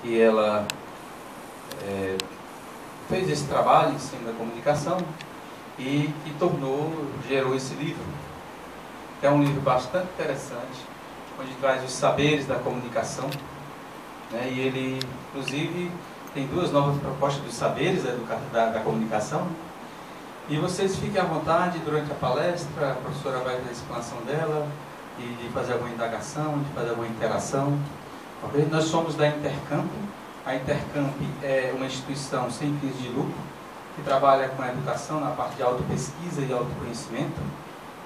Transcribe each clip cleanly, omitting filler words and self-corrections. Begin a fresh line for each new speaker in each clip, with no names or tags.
que ela fez esse trabalho em cima da comunicação e que gerou esse livro. É um livro bastante interessante, onde traz os saberes da comunicação, né? E ele, inclusive, tem 2 novas propostas dos saberes da comunicação. E vocês fiquem à vontade durante a palestra, a professora vai dar a explanação dela, e de fazer alguma indagação, de fazer alguma interação. Okay? Nós somos da Intercamp. A Intercamp é uma instituição sem fins de lucro, que trabalha com a educação na parte de autopesquisa e autoconhecimento.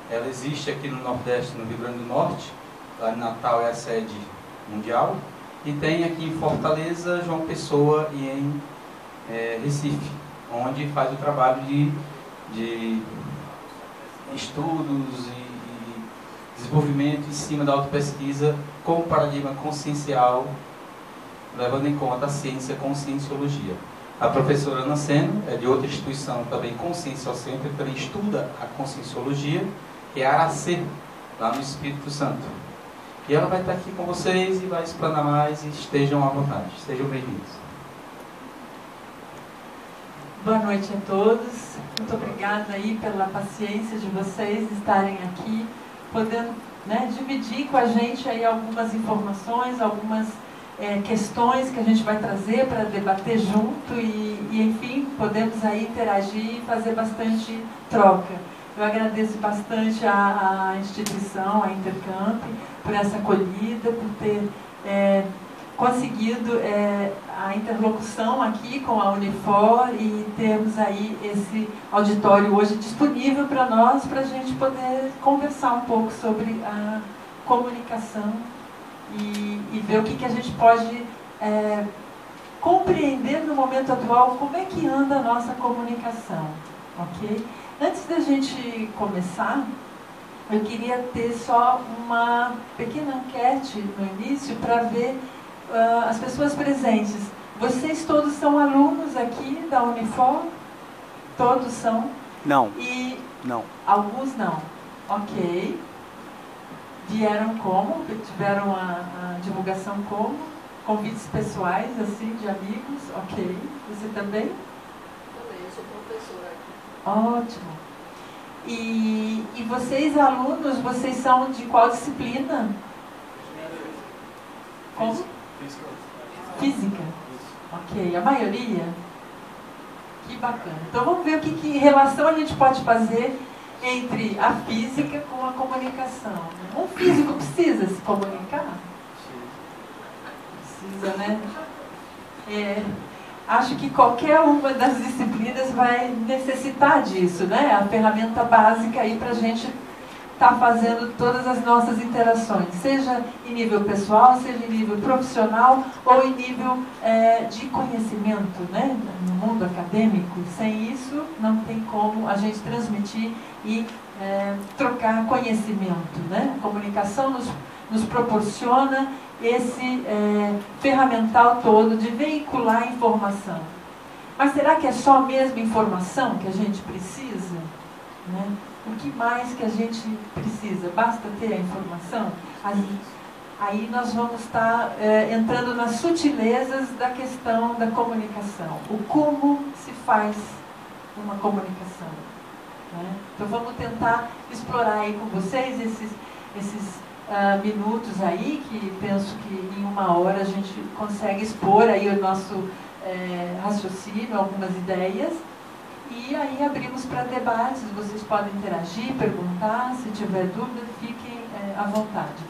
Ela existe aqui no Nordeste, no Rio Grande do Norte. Lá em Natal é a sede mundial. E tem aqui em Fortaleza, João Pessoa e em Recife, onde faz o trabalho de estudos e desenvolvimento em cima da autopesquisa com o paradigma consciencial, levando em conta a ciência, conscienciologia. A professora Ana Seno é de outra instituição também conscienciocêntrica, que também estuda a conscienciologia, que é a Aracê, lá no Espírito Santo. E ela vai estar aqui com vocês e vai explanar mais, e estejam à vontade. Sejam bem-vindos.
Boa noite a todos. Muito obrigada aí pela paciência de vocês estarem aqui, podendo, né, dividir com a gente aí algumas informações, algumas questões que a gente vai trazer para debater junto e, enfim, podemos aí interagir e fazer bastante troca. Eu agradeço bastante a instituição, a Intercamp, por essa acolhida, por ter conseguido a interlocução aqui com a Unifor e termos aí esse auditório hoje disponível para nós, para a gente poder conversar um pouco sobre a comunicação e ver o que a gente pode compreender no momento atual, como é que anda a nossa comunicação, ok? Antes da gente começar, eu queria ter só uma pequena enquete no início para ver as pessoas presentes. Vocês todos são alunos aqui da Unifor? Todos são?
Não.
E
não.
Alguns não. Ok. Vieram como? Tiveram a divulgação como? Convites pessoais, assim, de amigos? Ok. Você também?
Também, eu sou professora aqui.
Ótimo. E vocês, alunos, vocês são de qual disciplina? Como? Física. Ok. A maioria? Que bacana. Então vamos ver que relação a gente pode fazer entre a física com a comunicação. Um físico precisa se comunicar? Precisa, né? Acho que qualquer uma das disciplinas vai necessitar disso, né? A ferramenta básica aí para a gente estar fazendo todas as nossas interações, seja em nível pessoal, seja em nível profissional ou em nível de conhecimento, né? No mundo acadêmico. Sem isso, não tem como a gente transmitir e trocar conhecimento, né? A comunicação nos proporciona esse ferramental todo de veicular informação. Mas será que é só mesmo informação que a gente precisa? Né? O que mais que a gente precisa? Basta ter a informação? Aí nós vamos estar entrando nas sutilezas da questão da comunicação. O como se faz uma comunicação. Né? Então vamos tentar explorar aí com vocês esses minutos aí, que penso que em 1 hora a gente consegue expor aí o nosso raciocínio, algumas ideias, e aí abrimos para debates. Vocês podem interagir, perguntar, se tiver dúvida, fiquem à vontade.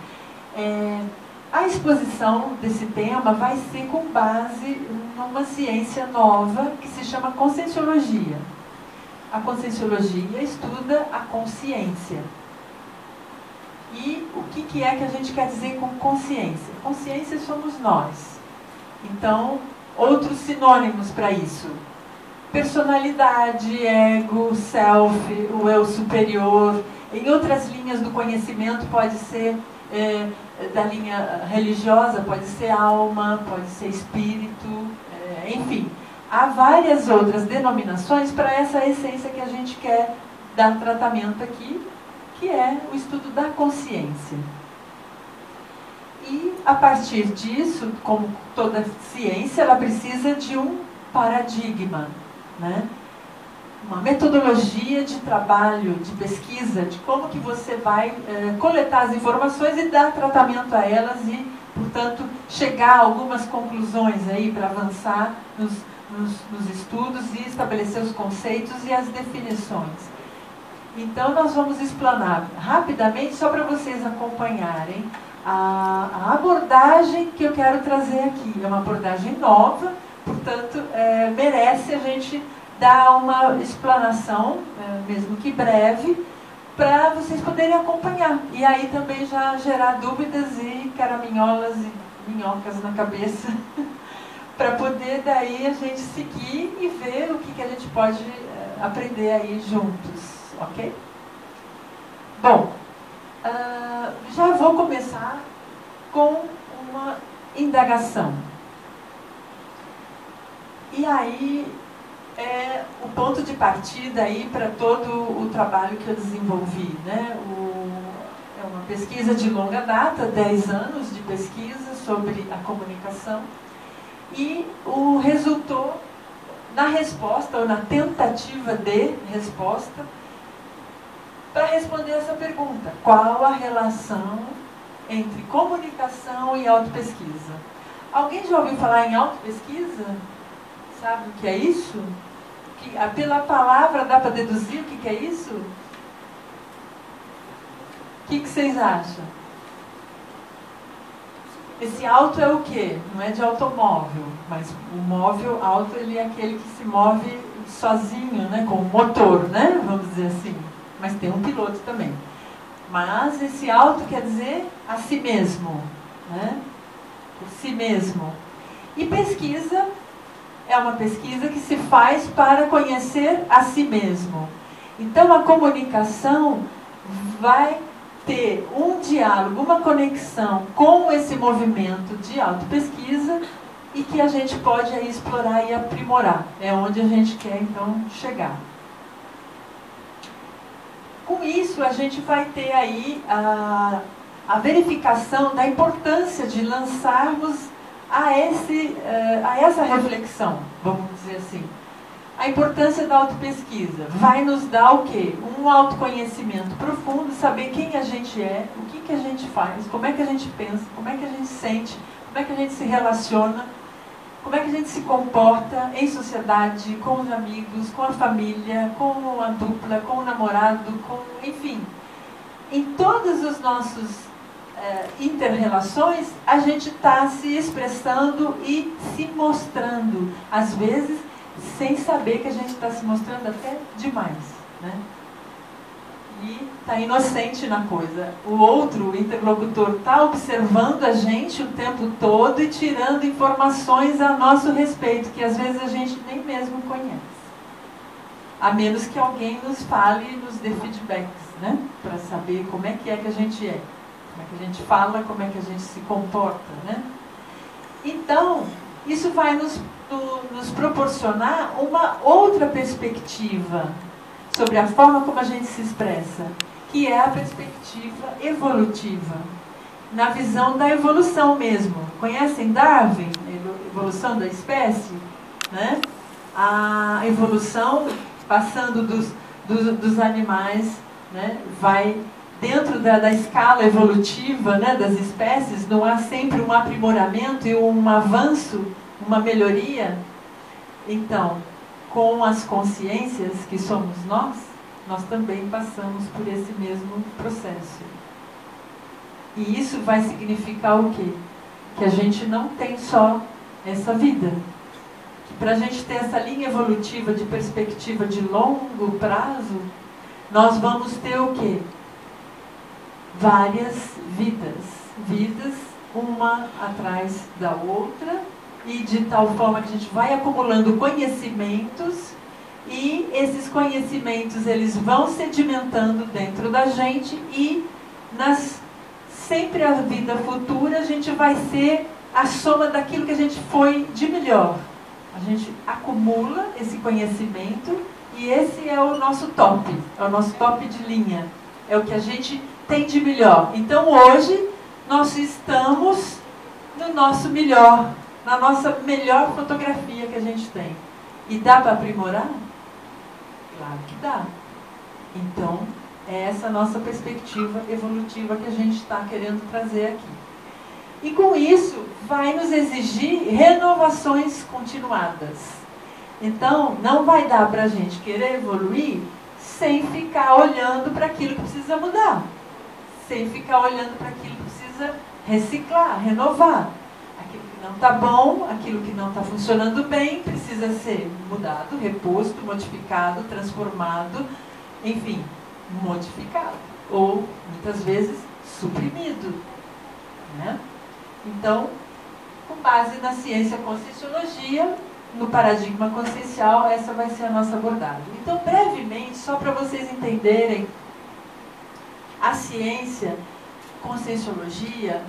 A exposição desse tema vai ser com base numa ciência nova que se chama conscienciologia. A conscienciologia estuda a consciência. E o que é que a gente quer dizer com consciência? Consciência somos nós. Então, outros sinônimos para isso: personalidade, ego, self, o eu superior. Em outras linhas do conhecimento pode ser, da linha religiosa, pode ser alma, pode ser espírito, enfim. Há várias outras denominações para essa essência que a gente quer dar tratamento aqui, que é o estudo da consciência. E, a partir disso, como toda ciência, ela precisa de um paradigma, né? Uma metodologia de trabalho, de pesquisa, de como que você vai coletar as informações e dar tratamento a elas e, portanto, chegar a algumas conclusões aí para avançar nos estudos e estabelecer os conceitos e as definições. Então, nós vamos explanar rapidamente, só para vocês acompanharem, a abordagem que eu quero trazer aqui. É uma abordagem nova, portanto, merece a gente dar uma explanação, mesmo que breve, para vocês poderem acompanhar. E aí também já gerar dúvidas e caraminholas e minhocas na cabeça, para poder daí a gente seguir e ver o que a gente pode aprender aí juntos, ok? Bom, já vou começar com uma indagação. E aí é o ponto de partida aí para todo o trabalho que eu desenvolvi, né? É uma pesquisa de longa data, 10 anos de pesquisa sobre a comunicação, e o resultou na resposta, ou na tentativa de resposta, para responder essa pergunta: qual a relação entre comunicação e autopesquisa? Alguém já ouviu falar em autopesquisa? Sabe o que é isso? Pela palavra dá para deduzir o que é isso? O que vocês acham? Esse auto é o quê? Não é de automóvel, mas o móvel auto, ele é aquele que se move sozinho, né, com o motor, né, vamos dizer assim. Mas tem um piloto também. Mas esse auto quer dizer a si mesmo, né? Por si mesmo. E pesquisa é uma pesquisa que se faz para conhecer a si mesmo. Então, a comunicação vai ter um diálogo, uma conexão com esse movimento de autopesquisa e que a gente pode aí explorar e aprimorar. É onde a gente quer, então, chegar. Com isso, a gente vai ter aí a verificação da importância de lançarmos a essa reflexão, vamos dizer assim. A importância da autopesquisa vai nos dar o quê? Um autoconhecimento profundo, saber quem a gente é, o que a gente faz, como é que a gente pensa, como é que a gente sente, como é que a gente se relaciona, como é que a gente se comporta em sociedade, com os amigos, com a família, com a dupla, com o namorado, enfim. Em todos os nossos inter-relações, a gente está se expressando e se mostrando, às vezes sem saber que a gente está se mostrando até demais, né? E está inocente na coisa. O outro, o interlocutor, está observando a gente o tempo todo e tirando informações a nosso respeito, que às vezes a gente nem mesmo conhece. A menos que alguém nos fale e nos dê feedbacks, né? Para saber como é que a gente é. Como é que a gente fala, como é que a gente se comporta, né? Então, isso vai nos proporcionar uma outra perspectiva sobre a forma como a gente se expressa, que é a perspectiva evolutiva, na visão da evolução mesmo. Conhecem Darwin, a evolução da espécie, né? A evolução, passando dos animais, né? Vai dentro da escala evolutiva, né, das espécies, não há sempre um aprimoramento e um avanço, uma melhoria. Então, com as consciências que somos nós também passamos por esse mesmo processo. E isso vai significar o quê? Que a gente não tem só essa vida. Que para a gente ter essa linha evolutiva de perspectiva de longo prazo, nós vamos ter o quê? Várias vidas, uma atrás da outra, e de tal forma que a gente vai acumulando conhecimentos, e esses conhecimentos eles vão sedimentando dentro da gente, e sempre a vida futura a gente vai ser a soma daquilo que a gente foi de melhor. A gente acumula esse conhecimento e esse é o nosso top de linha, é o que a gente tem de melhor. Então hoje nós estamos no nosso melhor, na nossa melhor fotografia que a gente tem. E dá para aprimorar? Claro que dá. Então, é essa nossa perspectiva evolutiva que a gente está querendo trazer aqui. E com isso, vai nos exigir renovações continuadas. Então, não vai dar para a gente querer evoluir sem ficar olhando para aquilo que precisa mudar. Sem ficar olhando para aquilo que precisa reciclar, renovar. Aquilo que não está bom, aquilo que não está funcionando bem, precisa ser mudado, reposto, modificado, transformado, enfim, modificado. Ou, muitas vezes, suprimido. Né? Então, com base na ciência conscienciologia, no paradigma consciencial, essa vai ser a nossa abordagem. Então, brevemente, só para vocês entenderem, a ciência conscienciologia,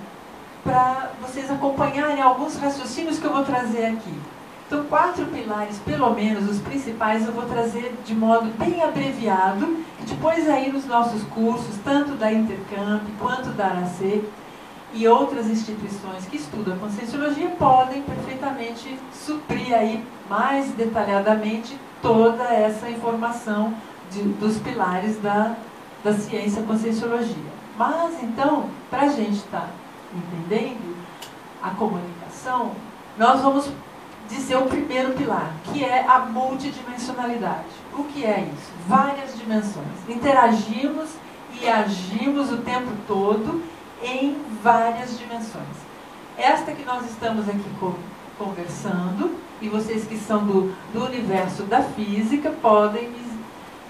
para vocês acompanharem alguns raciocínios que eu vou trazer aqui. Então, 4 pilares, pelo menos, os principais, eu vou trazer de modo bem abreviado, que depois aí nos nossos cursos, tanto da Intercamp quanto da ARAC, e outras instituições que estudam a conscienciologia podem perfeitamente suprir aí mais detalhadamente toda essa informação dos pilares da ciência conscienciologia. Mas, então, para a gente estar entendendo a comunicação, nós vamos dizer o primeiro pilar, que é a multidimensionalidade. O que é isso? Várias dimensões. Interagimos e agimos o tempo todo em várias dimensões. Esta que nós estamos aqui conversando, e vocês que são do universo da física podem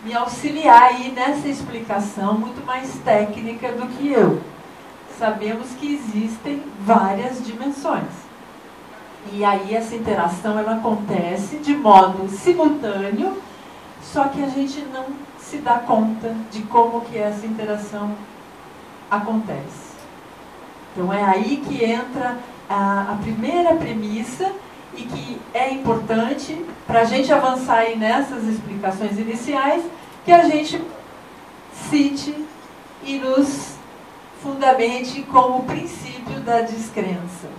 me auxiliar aí nessa explicação muito mais técnica do que eu. Sabemos que existem várias dimensões. E aí essa interação ela acontece de modo simultâneo, só que a gente não se dá conta de como que essa interação acontece. Então é aí que entra a primeira premissa e que é importante para a gente avançar aí nessas explicações iniciais, que a gente cite e nos fundamente como o princípio da descrença.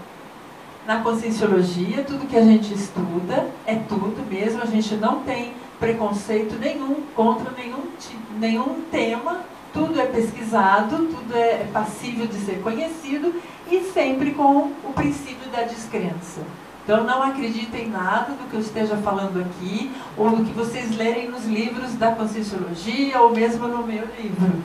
Na conscienciologia, tudo que a gente estuda é tudo mesmo, a gente não tem preconceito nenhum contra nenhum tema. Tudo é pesquisado, tudo é passível de ser conhecido e sempre com o princípio da descrença. Então não acreditem em nada do que eu esteja falando aqui ou do que vocês lerem nos livros da conscienciologia ou mesmo no meu livro.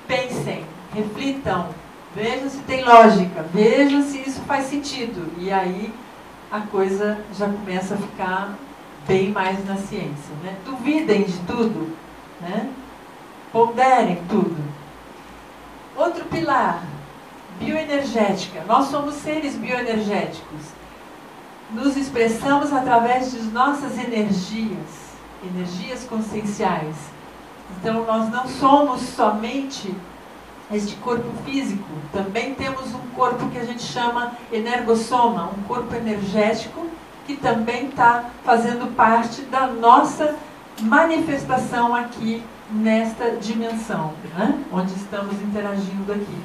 Pensem, reflitam, vejam se tem lógica, vejam se isso faz sentido. E aí a coisa já começa a ficar bem mais na ciência. Né? Duvidem de tudo, né? Ponderem tudo. Outro pilar, bioenergética. Nós somos seres bioenergéticos. Nos expressamos através de nossas energias conscienciais. Então, nós não somos somente este corpo físico. Também temos um corpo que a gente chama energossoma, um corpo energético que também está fazendo parte da nossa manifestação aqui nesta dimensão, né? Onde estamos interagindo aqui.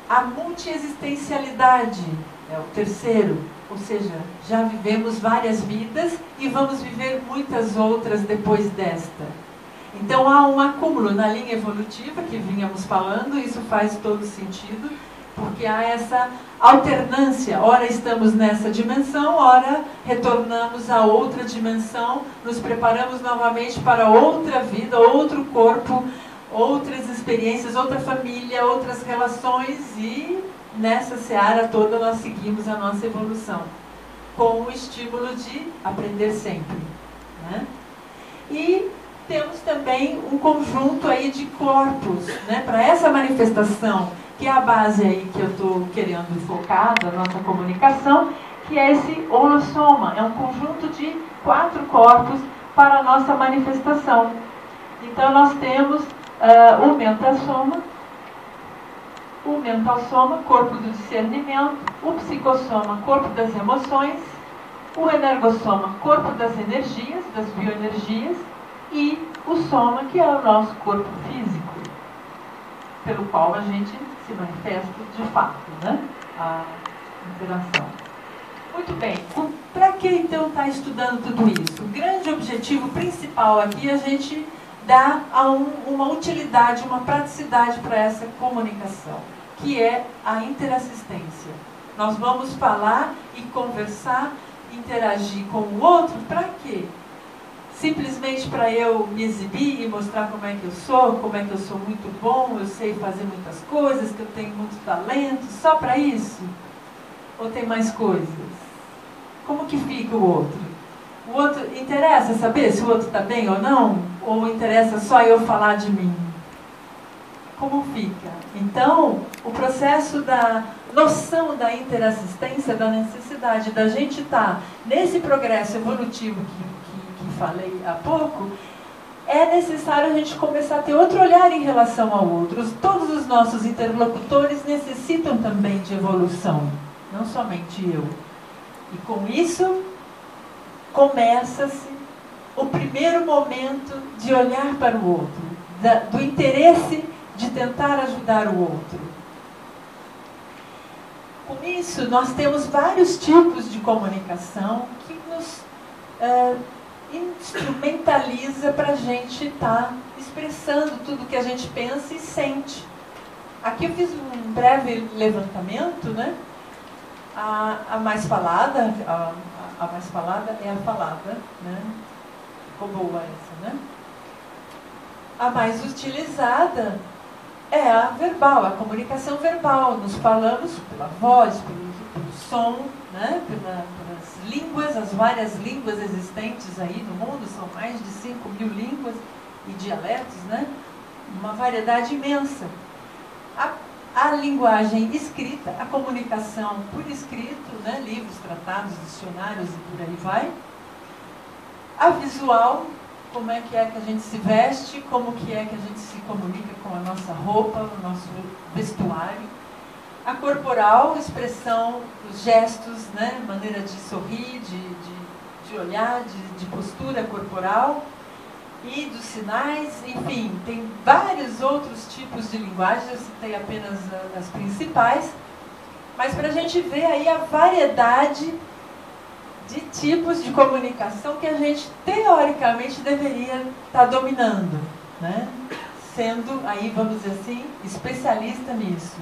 A multiexistencialidade é o terceiro, ou seja, já vivemos várias vidas e vamos viver muitas outras depois desta. Então há um acúmulo na linha evolutiva que vínhamos falando, isso faz todo sentido, porque há essa alternância, ora estamos nessa dimensão, ora retornamos a outra dimensão, nos preparamos novamente para outra vida, outro corpo, outras experiências, outra família, outras relações, e nessa seara toda nós seguimos a nossa evolução, com o estímulo de aprender sempre, né? E temos também um conjunto aí de corpos, né, para essa manifestação, que é a base aí que eu estou querendo focar da nossa comunicação, que é esse holossoma. É um conjunto de 4 corpos para a nossa manifestação. Então nós temos o mentalsoma, corpo do discernimento, o psicossoma, corpo das emoções, o energossoma, corpo das energias, das bioenergias, e o soma, que é o nosso corpo físico. pelo qual a gente se manifesta de fato, né? A interação. Muito bem, para que então está estudando tudo isso? O grande objetivo principal aqui é a gente dar uma utilidade, uma praticidade para essa comunicação, que é a interassistência. Nós vamos falar e conversar, interagir com o outro, para quê? Simplesmente para eu me exibir e mostrar como é que eu sou muito bom, eu sei fazer muitas coisas, que eu tenho muito talento, só para isso? Ou tem mais coisas? Como que fica o outro? O outro, interessa saber se o outro está bem ou não? Ou interessa só eu falar de mim? Como fica? Então, o processo da noção da interassistência, da necessidade da gente estar nesse progresso evolutivo que falei há pouco, é necessário a gente começar a ter outro olhar em relação ao outro. Todos os nossos interlocutores necessitam também de evolução, não somente eu. E com isso, começa-se o primeiro momento de olhar para o outro, do interesse de tentar ajudar o outro. Com isso, nós temos vários tipos de comunicação que nos instrumentaliza para a gente estar expressando tudo que a gente pensa e sente. Aqui eu fiz um breve levantamento, né? A mais falada, a mais falada é a falada, né? Ficou boa essa, né? A mais utilizada é a verbal, a comunicação verbal. Nos falamos pela voz, pelo som, né? Pelas línguas, as várias línguas existentes aí no mundo, são mais de 5.000 línguas e dialetos, né? Uma variedade imensa. A linguagem escrita, a comunicação por escrito, né? Livros, tratados, dicionários e por aí vai. A visual, como é que a gente se veste, como que é que a gente se comunica com a nossa roupa, o nosso vestuário. A corporal, expressão, os gestos, né? Maneira de sorrir, de olhar, de postura corporal. E dos sinais, enfim, tem vários outros tipos de linguagem, eu citei apenas as principais, mas para a gente ver aí a variedade de tipos de comunicação que a gente, teoricamente, deveria estar dominando, né? Sendo, aí vamos dizer assim, especialista nisso.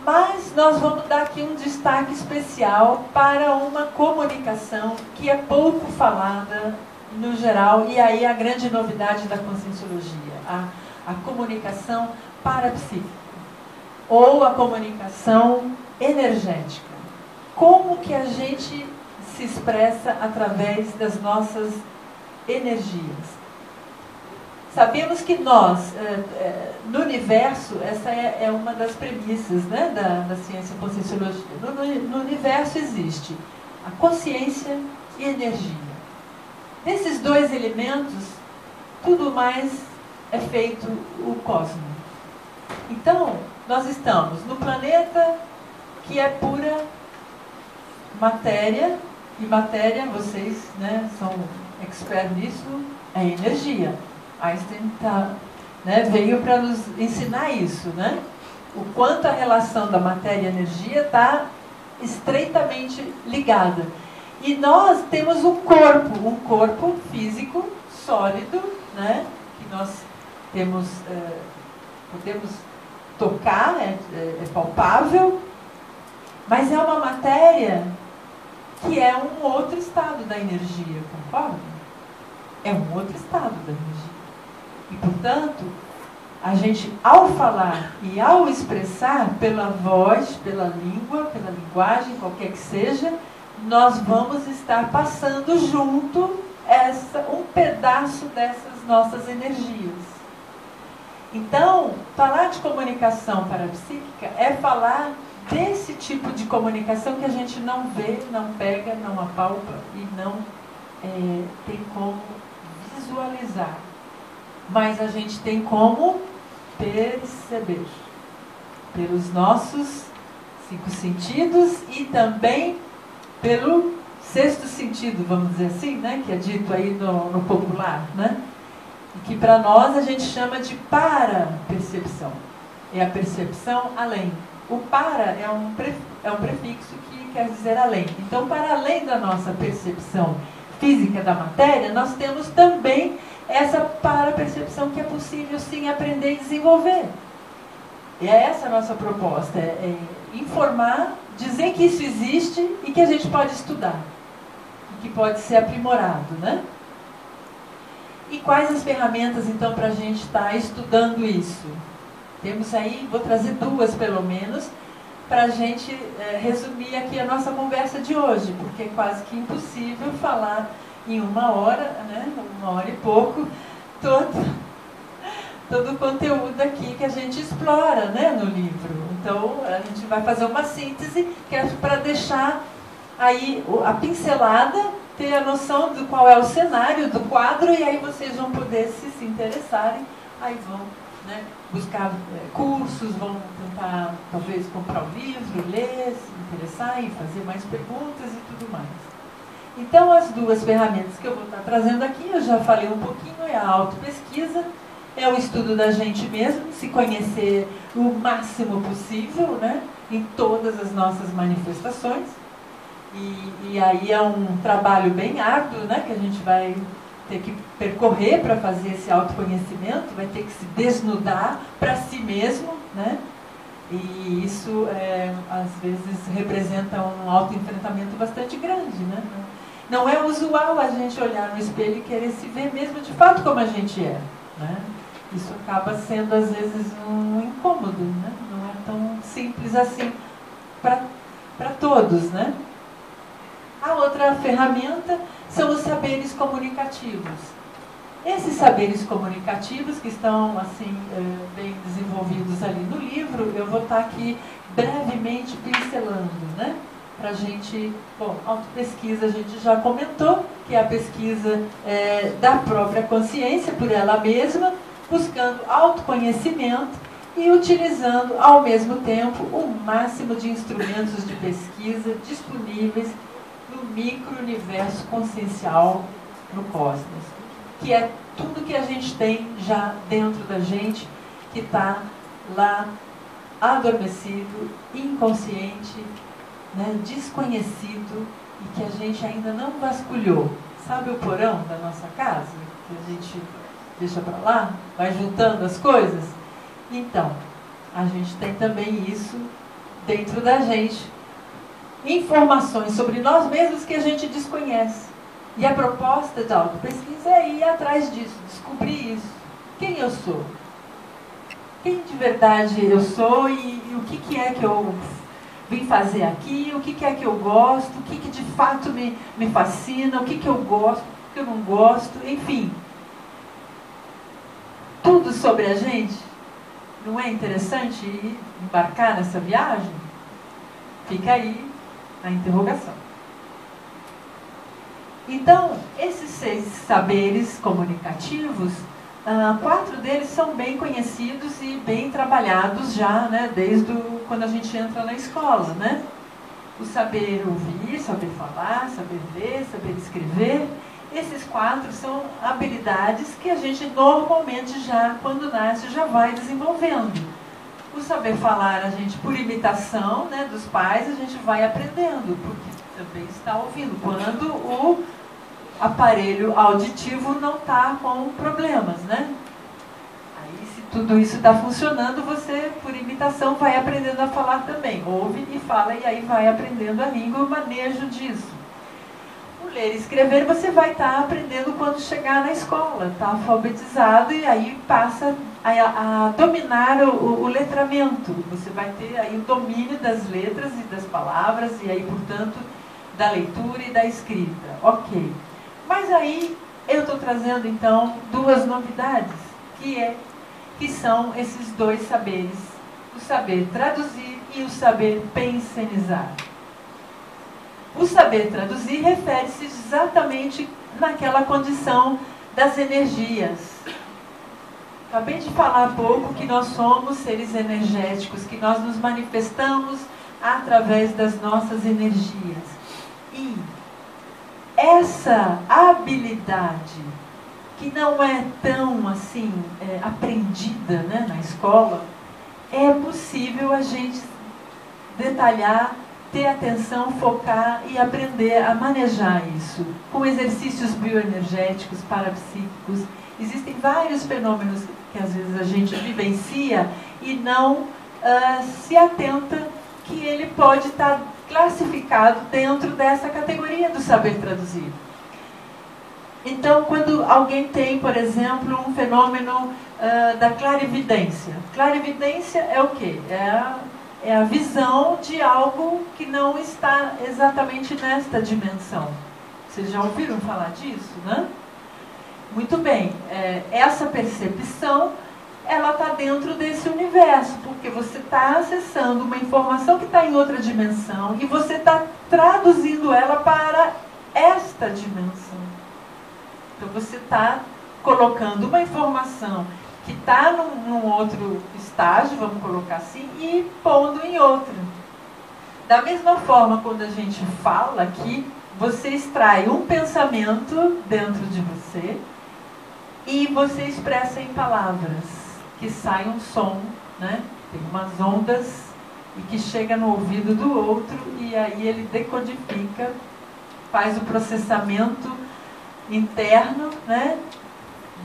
Mas nós vamos dar aqui um destaque especial para uma comunicação que é pouco falada no geral, e aí a grande novidade da Conscienciologia, a comunicação parapsíquica, ou a comunicação energética. Como que a gente se expressa através das nossas energias? Sabemos que nós, no universo, essa é uma das premissas, né, da ciência Conscienciologia. No universo existe a consciência e a energia. Desses dois elementos, tudo mais é feito o cosmos. Então, nós estamos no planeta que é pura matéria, e matéria, vocês, né, são experts nisso, é energia. Einstein veio para nos ensinar isso, né? O quanto a relação da matéria e energia está estreitamente ligada. E nós temos um corpo físico sólido, né? Que nós temos, podemos tocar, é palpável, mas é uma matéria que é um outro estado da energia, concorda? É um outro estado da energia. E, portanto, a gente, ao falar e ao expressar pela voz, pela língua, pela linguagem, qualquer que seja, nós vamos estar passando junto um pedaço dessas nossas energias. Então, falar de comunicação parapsíquica é falar desse tipo de comunicação que a gente não vê, não pega, não apalpa e não tem como visualizar. Mas a gente tem como perceber pelos nossos 5 sentidos e também pelo 6º sentido, vamos dizer assim, né? Que é dito aí no popular, né? e que para nós a gente chama de para-percepção. É a percepção além. O para é um prefixo que quer dizer além. Então, para além da nossa percepção física da matéria, nós temos também essa para-percepção que é possível sim aprender e desenvolver. E é essa a nossa proposta, é informar, dizer que isso existe e que a gente pode estudar, e que pode ser aprimorado, né? E quais as ferramentas, então, para a gente estar estudando isso? Temos aí, vou trazer duas pelo menos, para a gente resumir aqui a nossa conversa de hoje, porque é quase que impossível falar em 1 hora, né, 1 hora e pouco, todo o conteúdo aqui que a gente explora, né, no livro. Então, a gente vai fazer uma síntese, que é para deixar aí a pincelada, ter a noção do qual é o cenário do quadro, e aí vocês vão poder, se interessarem, aí vão, né, buscar cursos, vão tentar, talvez, comprar o livro, ler, se interessar e fazer mais perguntas e tudo mais. Então, as duas ferramentas que eu vou estar trazendo aqui, eu já falei um pouquinho, é a autopesquisa, é o estudo da gente mesmo, se conhecer o máximo possível, né, em todas as nossas manifestações. E aí é um trabalho bem árduo, né, que a gente vai ter que percorrer para fazer esse autoconhecimento, vai ter que se desnudar para si mesmo, né? E isso, às vezes, representa um autoenfrentamento bastante grande, né? Não é usual a gente olhar no espelho e querer se ver mesmo de fato como a gente é, né? Isso acaba sendo, às vezes, um incômodo, né? Não é tão simples assim para todos, né? A outra ferramenta são os saberes comunicativos. Esses saberes comunicativos, que estão assim bem desenvolvidos ali no livro, eu vou estar aqui brevemente pincelando, né? Para a gente, bom, autopesquisa a gente já comentou, que é a pesquisa da própria consciência por ela mesma, buscando autoconhecimento e utilizando ao mesmo tempo o máximo de instrumentos de pesquisa disponíveis no micro-universo consciencial no cosmos, que é tudo que a gente tem já dentro da gente, que está lá adormecido, inconsciente, né, desconhecido, e que a gente ainda não vasculhou. Sabe o porão da nossa casa, que a gente deixa para lá, vai juntando as coisas? Então, a gente tem também isso dentro da gente. Informações sobre nós mesmos que a gente desconhece. E a proposta da autopesquisa é ir atrás disso, descobrir isso. Quem eu sou? Quem de verdade eu sou e o que é que eu vim fazer aqui, o que é que eu gosto, o que de fato me fascina, o que eu gosto, o que eu não gosto, enfim. Tudo sobre a gente. Não é interessante ir embarcar nessa viagem? Fica aí a interrogação. Então, esses 6 saberes comunicativos, 4 deles são bem conhecidos e bem trabalhados já, né, desde quando a gente entra na escola, né? O saber ouvir, saber falar, saber ver, saber escrever. Esses 4 são habilidades que a gente normalmente já, quando nasce, já vai desenvolvendo. O saber falar, a gente, por imitação, né, dos pais, a gente vai aprendendo, porque também está ouvindo. Quando o aparelho auditivo não está com problemas, né? Aí, se tudo isso está funcionando, você, por imitação, vai aprendendo a falar também. Ouve e fala, e aí vai aprendendo a língua e o manejo disso. O ler e escrever você vai estar aprendendo quando chegar na escola, está alfabetizado e aí passa a dominar o letramento. Você vai ter aí o domínio das letras e das palavras e aí, portanto, da leitura e da escrita. Ok. Mas aí eu estou trazendo, então, 2 novidades, que são esses 2 saberes. O saber traduzir e o saber pensenizar. O saber traduzir refere-se exatamente naquela condição das energias. Acabei de falar há pouco que nós somos seres energéticos, que nós nos manifestamos através das nossas energias. E essa habilidade que não é tão assim aprendida, né, na escola, é possível a gente detalhar, ter atenção, focar e aprender a manejar isso com exercícios bioenergéticos, parapsíquicos. Existem vários fenômenos que às vezes a gente vivencia e não se atenta que ele pode estar classificado dentro dessa categoria do saber traduzir. Então, quando alguém tem, por exemplo, um fenômeno da clarividência. Clarividência é o quê? É a visão de algo que não está exatamente nesta dimensão. Vocês já ouviram falar disso, né? Muito bem. Essa percepção, ela está dentro desse universo, porque você está acessando uma informação que está em outra dimensão e você está traduzindo ela para esta dimensão. Então você está colocando uma informação que está num outro estágio, vamos colocar assim, e pondo em outro. Da mesma forma, quando a gente fala aqui, você extrai um pensamento dentro de você e você expressa em palavras, que sai um som, né? Tem umas ondas e que chega no ouvido do outro e aí ele decodifica, faz o processamento interno, né?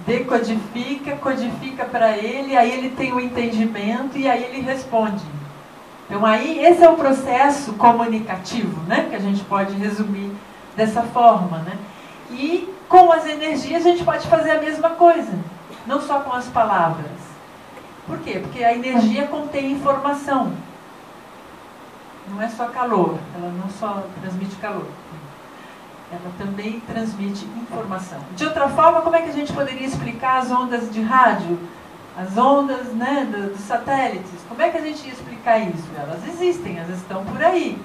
Decodifica, codifica para ele, aí ele tem o entendimento e aí ele responde. Então aí esse é o processo comunicativo, né? Que a gente pode resumir dessa forma, né? E com as energias a gente pode fazer a mesma coisa, não só com as palavras. Por quê? Porque a energia contém informação. Não é só calor, ela não só transmite calor. Ela também transmite informação. De outra forma, como é que a gente poderia explicar as ondas de rádio? As ondas, né, dos satélites? Como é que a gente ia explicar isso? Elas existem, elas estão por aí.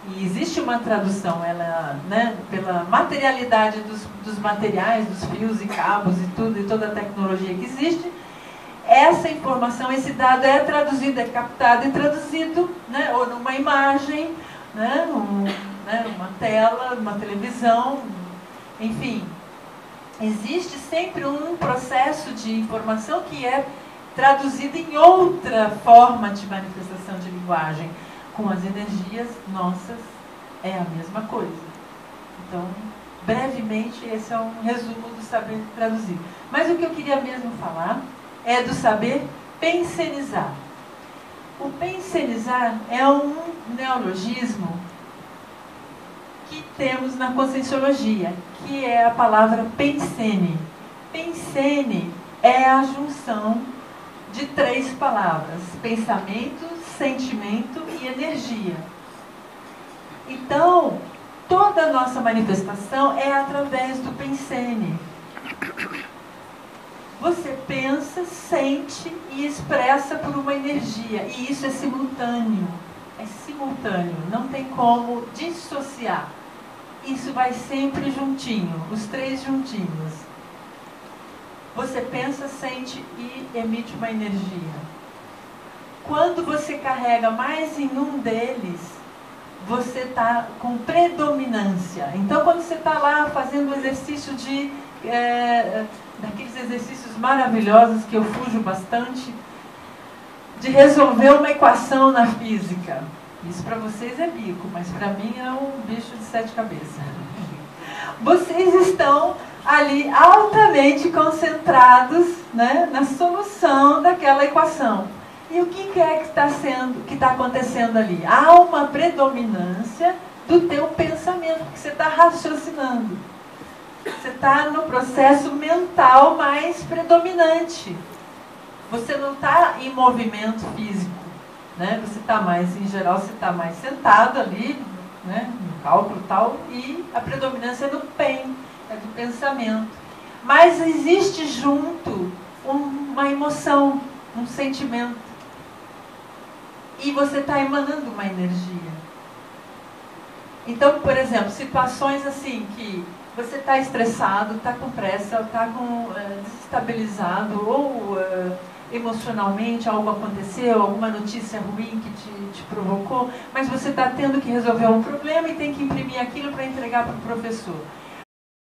E existe uma tradução, ela, né, pela materialidade dos materiais, dos fios e cabos e tudo, e toda a tecnologia que existe, essa informação, esse dado é traduzido, é captado e traduzido, né, ou numa imagem, né, uma tela, uma televisão, enfim. Existe sempre um processo de informação que é traduzido em outra forma de manifestação de linguagem. Com as energias nossas é a mesma coisa. Então, brevemente, esse é um resumo do saber traduzir. Mas o que eu queria mesmo falar é do saber pensenizar. O pensenizar é um neologismo que temos na Conscienciologia, que é a palavra pensene. Pensene é a junção de 3 palavras: pensamento, sentimento e energia. Então, toda a nossa manifestação é através do pensene. Você pensa, sente e expressa por uma energia. E isso é simultâneo. É simultâneo. Não tem como dissociar. Isso vai sempre juntinho. Os 3 juntinhos. Você pensa, sente e emite uma energia. Quando você carrega mais em um deles, você está com predominância. Então, quando você está lá fazendo o exercício daqueles exercícios maravilhosos que eu fujo bastante, de resolver uma equação na física. Isso para vocês é bico, mas para mim é um bicho de 7 cabeças. Vocês estão ali altamente concentrados, né, na solução daquela equação. E o que é que está acontecendo ali? Há uma predominância do teu pensamento, que você está raciocinando. Você está no processo mental mais predominante. Você não está em movimento físico, né? Você está mais, em geral, você está mais sentado ali, né, no cálculo e tal, e a predominância é do PEN, é do pensamento. Mas existe junto uma emoção, um sentimento. E você está emanando uma energia. Então, por exemplo, situações assim que você está estressado, está com pressa, está desestabilizado ou emocionalmente algo aconteceu, alguma notícia ruim que te provocou, mas você está tendo que resolver um problema e tem que imprimir aquilo para entregar para o professor.